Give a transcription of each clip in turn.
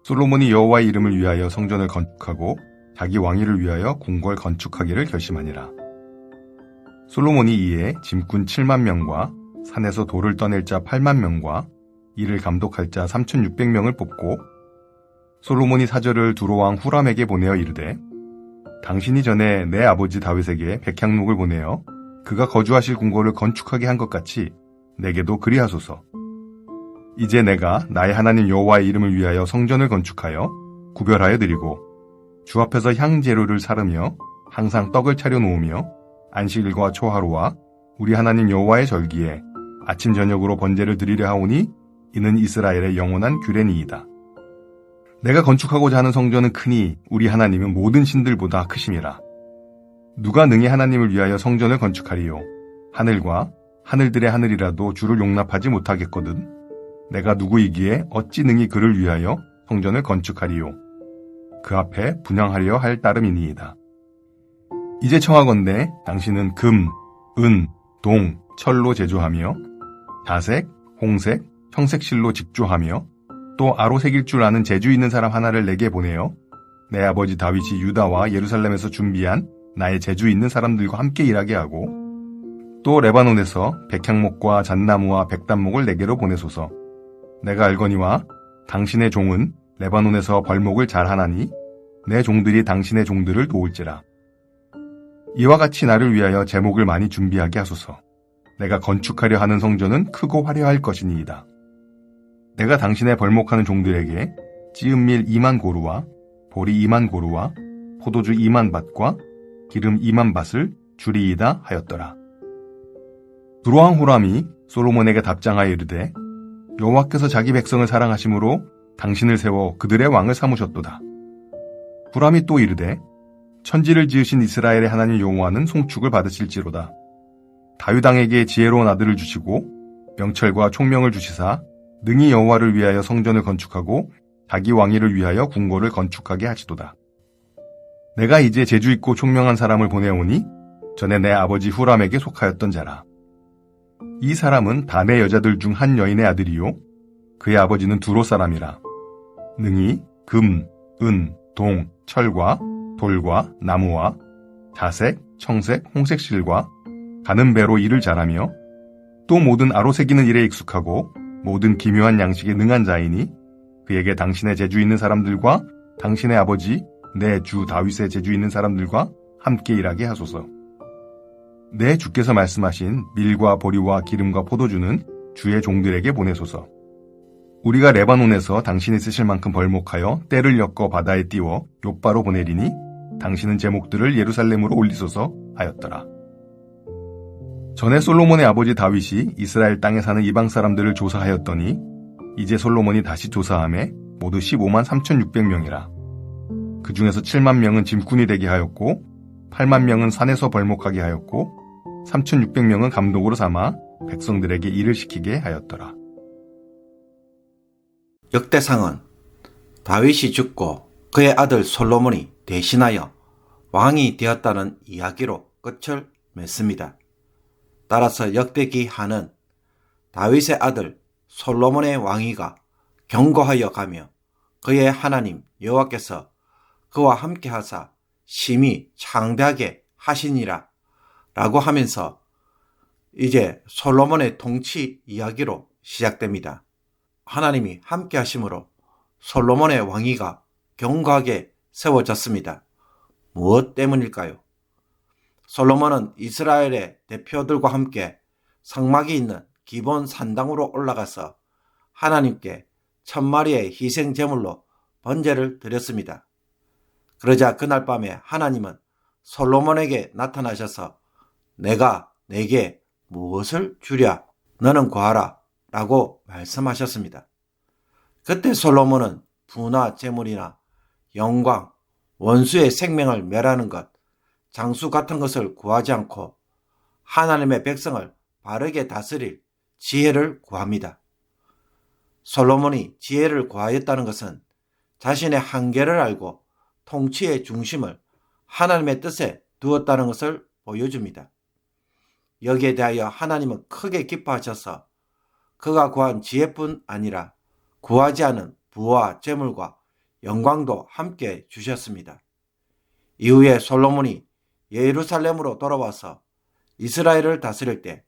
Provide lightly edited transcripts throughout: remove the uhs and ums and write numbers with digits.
솔로몬이 여호와의 이름을 위하여 성전을 건축하고 자기 왕위를 위하여 궁궐 건축하기를 결심하니라. 솔로몬이 이에 짐꾼 7만 명과 산에서 돌을 떠낼 자 8만 명과 이를 감독할 자 3,600명을 뽑고 솔로몬이 사절을 두로왕 후람에게 보내어 이르되 당신이 전에 내 아버지 다윗에게 백향목을 보내어 그가 거주하실 궁궐을 건축하게 한 것 같이 내게도 그리하소서. 이제 내가 나의 하나님 여호와의 이름을 위하여 성전을 건축하여 구별하여 드리고 주 앞에서 향재료를 사르며 항상 떡을 차려 놓으며 안식일과 초하루와 우리 하나님 여호와의 절기에 아침 저녁으로 번제를 드리려 하오니 이는 이스라엘의 영원한 규례니이다. 내가 건축하고자 하는 성전은 크니 우리 하나님은 모든 신들보다 크심이라. 누가 능히 하나님을 위하여 성전을 건축하리요? 하늘과 하늘들의 하늘이라도 주를 용납하지 못하겠거든. 내가 누구이기에 어찌 능히 그를 위하여 성전을 건축하리요? 그 앞에 분향하려 할 따름이니이다. 이제 청하건대 당신은 금, 은, 동, 철로 제조하며 자색, 홍색, 청색실로 직조하며 또 아로 새길 줄 아는 재주 있는 사람 하나를 내게 보내어 내 아버지 다윗이 유다와 예루살렘에서 준비한 나의 재주 있는 사람들과 함께 일하게 하고 또 레바논에서 백향목과 잣나무와 백단목을 내게로 보내소서. 내가 알거니와 당신의 종은 레바논에서 벌목을 잘하나니 내 종들이 당신의 종들을 도울지라. 이와 같이 나를 위하여 제목을 많이 준비하게 하소서. 내가 건축하려 하는 성전은 크고 화려할 것이니이다. 내가 당신의 벌목하는 종들에게 찌은밀 2만 고루와 보리 2만 고루와 포도주 2만 밭과 기름 2만 밭을 주리이다 하였더라. 두로왕 후람이 솔로몬에게 답장하여 이르되 여호와께서 자기 백성을 사랑하심으로 당신을 세워 그들의 왕을 삼으셨도다. 후람이 또 이르되 천지를 지으신 이스라엘의 하나님 여호와는 송축을 받으실지로다. 다윗 왕에게 지혜로운 아들을 주시고 명철과 총명을 주시사 능히 여호와를 위하여 성전을 건축하고 자기 왕위를 위하여 궁궐을 건축하게 하시도다. 내가 이제 재주 있고 총명한 사람을 보내오니 전에 내 아버지 후람에게 속하였던 자라. 이 사람은 다 내 여자들 중 한 여인의 아들이요 그의 아버지는 두로 사람이라. 능히 금, 은, 동, 철과 돌과 나무와 자색, 청색, 홍색 실과 가는 배로 일을 잘하며 또 모든 아로 새기는 일에 익숙하고 모든 기묘한 양식에 능한 자이니 그에게 당신의 재주 있는 사람들과 당신의 아버지 내 주 다윗의 재주 있는 사람들과 함께 일하게 하소서. 내 주께서 말씀하신 밀과 보리와 기름과 포도주는 주의 종들에게 보내소서. 우리가 레바논에서 당신이 쓰실 만큼 벌목하여 떼를 엮어 바다에 띄워 욥바로 보내리니 당신은 제목들을 예루살렘으로 올리소서 하였더라. 전에 솔로몬의 아버지 다윗이 이스라엘 땅에 사는 이방 사람들을 조사하였더니 이제 솔로몬이 다시 조사하매 모두 15만 3,600명이라. 그 중에서 7만 명은 짐꾼이 되게 하였고 8만 명은 산에서 벌목하게 하였고 3,600명은 감독으로 삼아 백성들에게 일을 시키게 하였더라. 역대상은 다윗이 죽고 그의 아들 솔로몬이 대신하여 왕이 되었다는 이야기로 끝을 맺습니다. 따라서 역대기하는 다윗의 아들 솔로몬의 왕위가 경고하여 가며 그의 하나님 여호와께서 그와 함께 하사 심히 창대하게 하시니라 라고 하면서 이제 솔로몬의 통치 이야기로 시작됩니다. 하나님이 함께 하심으로 솔로몬의 왕위가 견고하게 세워졌습니다. 무엇 때문일까요? 솔로몬은 이스라엘의 대표들과 함께 성막이 있는 기본 산당으로 올라가서 하나님께 1000마리의 희생 제물로 번제를 드렸습니다. 그러자 그날 밤에 하나님은 솔로몬에게 나타나셔서 내가 내게 무엇을 주랴? 너는 구하라 라고 말씀하셨습니다. 그때 솔로몬은 부나 재물이나 영광, 원수의 생명을 멸하는 것, 장수 같은 것을 구하지 않고 하나님의 백성을 바르게 다스릴 지혜를 구합니다. 솔로몬이 지혜를 구하였다는 것은 자신의 한계를 알고 통치의 중심을 하나님의 뜻에 두었다는 것을 보여줍니다. 여기에 대하여 하나님은 크게 기뻐하셔서 그가 구한 지혜뿐 아니라 구하지 않은 부와 재물과 영광도 함께 주셨습니다. 이후에 솔로몬이 예루살렘으로 돌아와서 이스라엘을 다스릴 때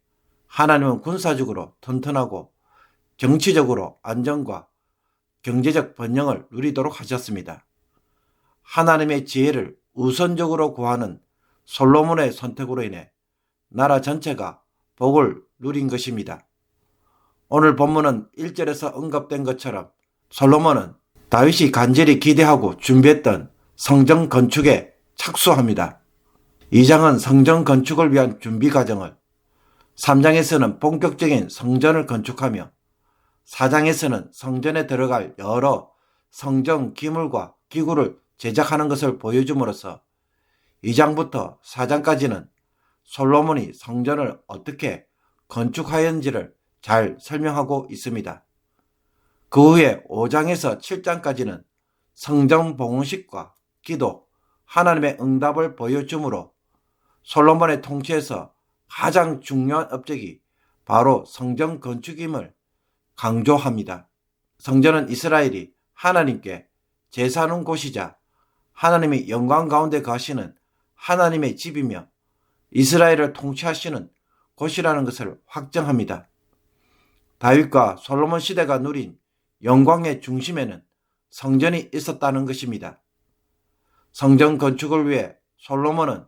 하나님은 군사적으로 튼튼하고 정치적으로 안정과 경제적 번영을 누리도록 하셨습니다. 하나님의 지혜를 우선적으로 구하는 솔로몬의 선택으로 인해 나라 전체가 복을 누린 것입니다. 오늘 본문은 1절에서 언급된 것처럼 솔로몬은 다윗이 간절히 기대하고 준비했던 성전 건축에 착수합니다. 2장은 성전 건축을 위한 준비 과정을, 3장에서는 본격적인 성전을 건축하며 4장에서는 성전에 들어갈 여러 성전 기물과 기구를 제작하는 것을 보여줌으로써 2장부터 4장까지는 솔로몬이 성전을 어떻게 건축하였는지를 잘 설명하고 있습니다. 그 후에 5장에서 7장까지는 성전 봉헌식과 기도, 하나님의 응답을 보여주므로 솔로몬의 통치에서 가장 중요한 업적이 바로 성전 건축임을 강조합니다. 성전은 이스라엘이 하나님께 제사하는 곳이자 하나님의 영광 가운데 거하시는 하나님의 집이며 이스라엘을 통치하시는 곳이라는 것을 확정합니다. 다윗과 솔로몬 시대가 누린 영광의 중심에는 성전이 있었다는 것입니다. 성전 건축을 위해 솔로몬은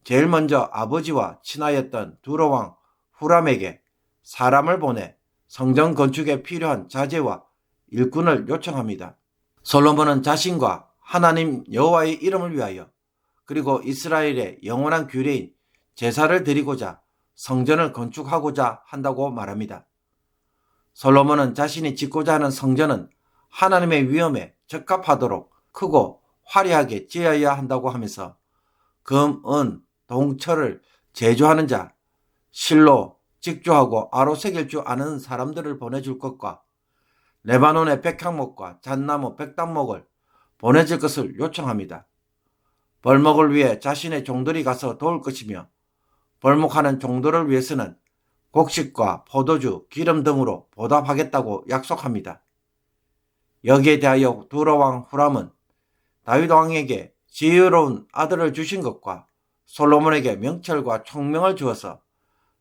제일 먼저 아버지와 친하였던 두로왕 후람에게 사람을 보내 성전 건축에 필요한 자재와 일꾼을 요청합니다. 솔로몬은 자신과 하나님 여호와의 이름을 위하여 그리고 이스라엘의 영원한 규례인 제사를 드리고자 성전을 건축하고자 한다고 말합니다. 솔로몬은 자신이 짓고자 하는 성전은 하나님의 위엄에 적합하도록 크고 화려하게 지어야 한다고 하면서 금, 은, 동, 철을 제조하는 자, 실로 직조하고 아로 새길 줄 아는 사람들을 보내줄 것과 레바논의 백향목과 잣나무 백단목을 보내줄 것을 요청합니다. 벌목을 위해 자신의 종들이 가서 도울 것이며 벌목하는 종들을 위해서는 곡식과 포도주, 기름 등으로 보답하겠다고 약속합니다. 여기에 대하여 두로왕 후람은 다윗 왕에게 지혜로운 아들을 주신 것과 솔로몬에게 명철과 총명을 주어서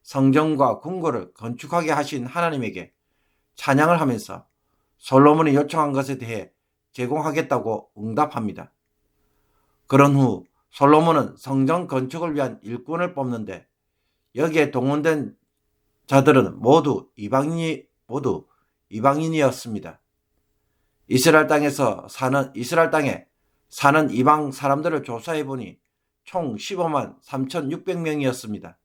성전과 궁궐을 건축하게 하신 하나님에게 찬양을 하면서 솔로몬이 요청한 것에 대해 제공하겠다고 응답합니다. 그런 후 솔로몬은 성전 건축을 위한 일꾼을 뽑는데 여기에 동원된 자들은 모두 이방인이었습니다. 이스라엘 땅에 사는 이방 사람들을 조사해 보니 총 15만 3,600명이었습니다.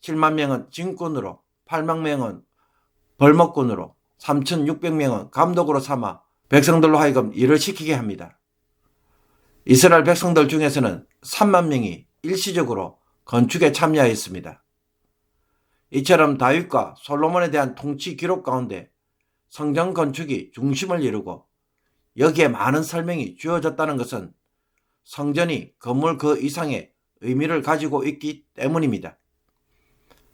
7만 명은 진군으로, 8만 명은 벌목군으로, 3,600명은 감독으로 삼아 백성들로 하여금 일을 시키게 합니다. 이스라엘 백성들 중에서는 3만 명이 일시적으로 건축에 참여했습니다. 이처럼 다윗과 솔로몬에 대한 통치 기록 가운데 성전 건축이 중심을 이루고 여기에 많은 설명이 주어졌다는 것은 성전이 건물 그 이상의 의미를 가지고 있기 때문입니다.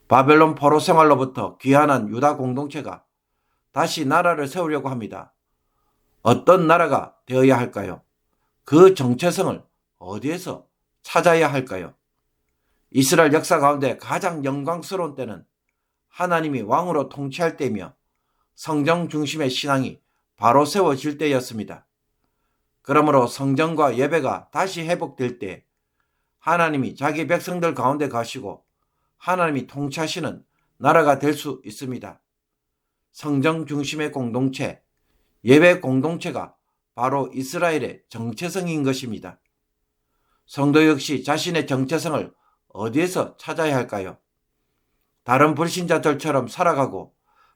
바벨론 포로 생활로부터 귀환한 유다 공동체가 다시 나라를 세우려고 합니다. 어떤 나라가 되어야 할까요? 그 정체성을 어디에서 찾아야 할까요? 이스라엘 역사 가운데 가장 영광스러운 때는 하나님이 왕으로 통치할 때이며 성전 중심의 신앙이 바로 세워질 때였습니다. 그러므로 성전과 예배가 다시 회복될 때 하나님이 자기 백성들 가운데 가시고 하나님이 통치하시는 나라가 될 수 있습니다. 성전 중심의 공동체, 예배 공동체가 바로 이스라엘의 정체성인 것입니다. 성도 역시 자신의 정체성을 어디에서 찾아야 할까요? 다른 불신자들처럼 살아가고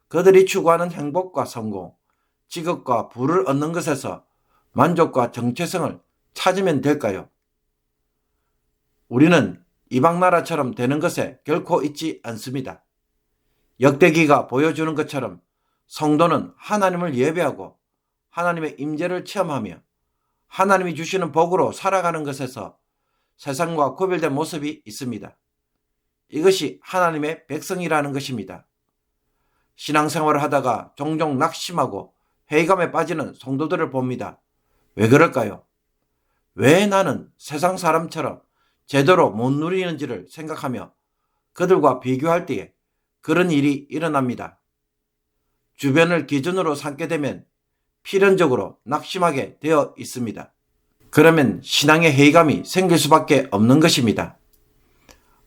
그들이 추구하는 행복과 성공, 직업과 부를 얻는 것에서 만족과 정체성을 찾으면 될까요? 우리는 이방 나라처럼 되는 것에 결코 있지 않습니다. 역대기가 보여주는 것처럼 성도는 하나님을 예배하고 하나님의 임재를 체험하며 하나님이 주시는 복으로 살아가는 것에서 세상과 구별된 모습이 있습니다. 이것이 하나님의 백성이라는 것입니다. 신앙생활을 하다가 종종 낙심하고 회의감에 빠지는 성도들을 봅니다. 왜 그럴까요? 왜 나는 세상 사람처럼 제대로 못 누리는지를 생각하며 그들과 비교할 때에 그런 일이 일어납니다. 주변을 기준으로 삼게 되면 필연적으로 낙심하게 되어 있습니다. 그러면 신앙의 회의감이 생길 수밖에 없는 것입니다.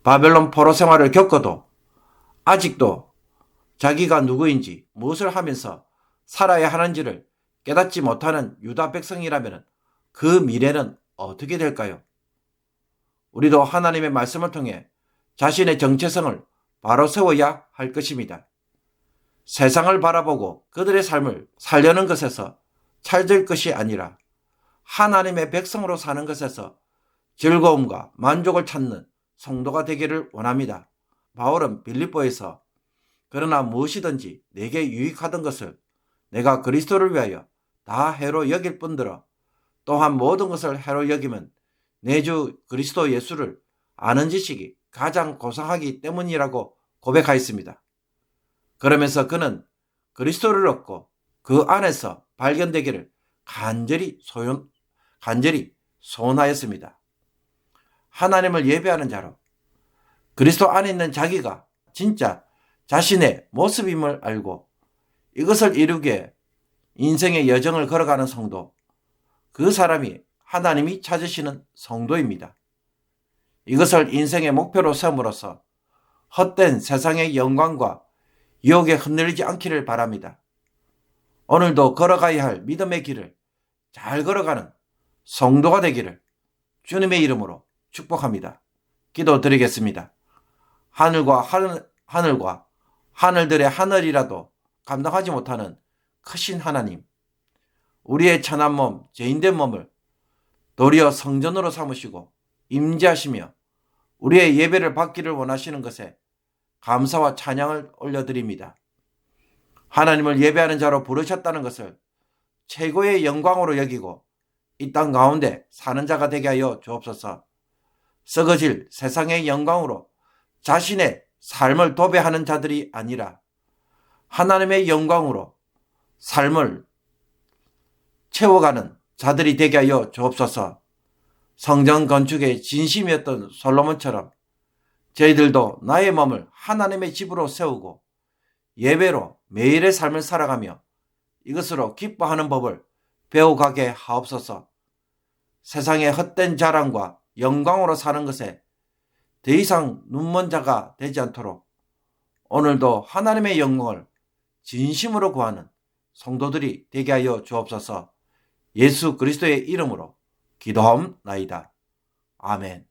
바벨론 포로 생활을 겪어도 아직도 자기가 누구인지 무엇을 하면서 살아야 하는지를 깨닫지 못하는 유다 백성이라면 그 미래는 어떻게 될까요? 우리도 하나님의 말씀을 통해 자신의 정체성을 바로 세워야 할 것입니다. 세상을 바라보고 그들의 삶을 살려는 것에서 찰질 것이 아니라 하나님의 백성으로 사는 것에서 즐거움과 만족을 찾는 성도가 되기를 원합니다. 바울은 빌립보에서 그러나 무엇이든지 내게 유익하던 것을 내가 그리스도를 위하여 다 해로 여길 뿐더러 또한 모든 것을 해로 여기면 내 주 그리스도 예수를 아는 지식이 가장 고상하기 때문이라고 고백하였습니다. 그러면서 그는 그리스도를 얻고 그 안에서 발견되기를 간절히 소원하였습니다. 하나님을 예배하는 자로 그리스도 안에 있는 자기가 진짜 자신의 모습임을 알고 이것을 이루기에 인생의 여정을 걸어가는 성도, 그 사람이 하나님이 찾으시는 성도입니다. 이것을 인생의 목표로 세움으로써 헛된 세상의 영광과 유혹에 흔들리지 않기를 바랍니다. 오늘도 걸어가야 할 믿음의 길을 잘 걸어가는 성도가 되기를 주님의 이름으로 축복합니다. 기도드리겠습니다. 하늘과 하늘들의 하늘이라도 감당하지 못하는 크신 하나님, 우리의 천한 몸, 죄인된 몸을 도리어 성전으로 삼으시고 임재하시며 우리의 예배를 받기를 원하시는 것에 감사와 찬양을 올려드립니다. 하나님을 예배하는 자로 부르셨다는 것을 최고의 영광으로 여기고 이 땅 가운데 사는 자가 되게 하여 주옵소서. 썩어질 세상의 영광으로 자신의 삶을 도배하는 자들이 아니라 하나님의 영광으로 삶을 채워가는 자들이 되게 하여 주옵소서. 성전 건축의 진심이었던 솔로몬처럼 저희들도 나의 몸을 하나님의 집으로 세우고 예배로 매일의 삶을 살아가며 이것으로 기뻐하는 법을 배워가게 하옵소서. 세상의 헛된 자랑과 영광으로 사는 것에 더 이상 눈먼 자가 되지 않도록 오늘도 하나님의 영광을 진심으로 구하는 성도들이 되게 하여 주옵소서. 예수 그리스도의 이름으로 기도하옵나이다. 아멘.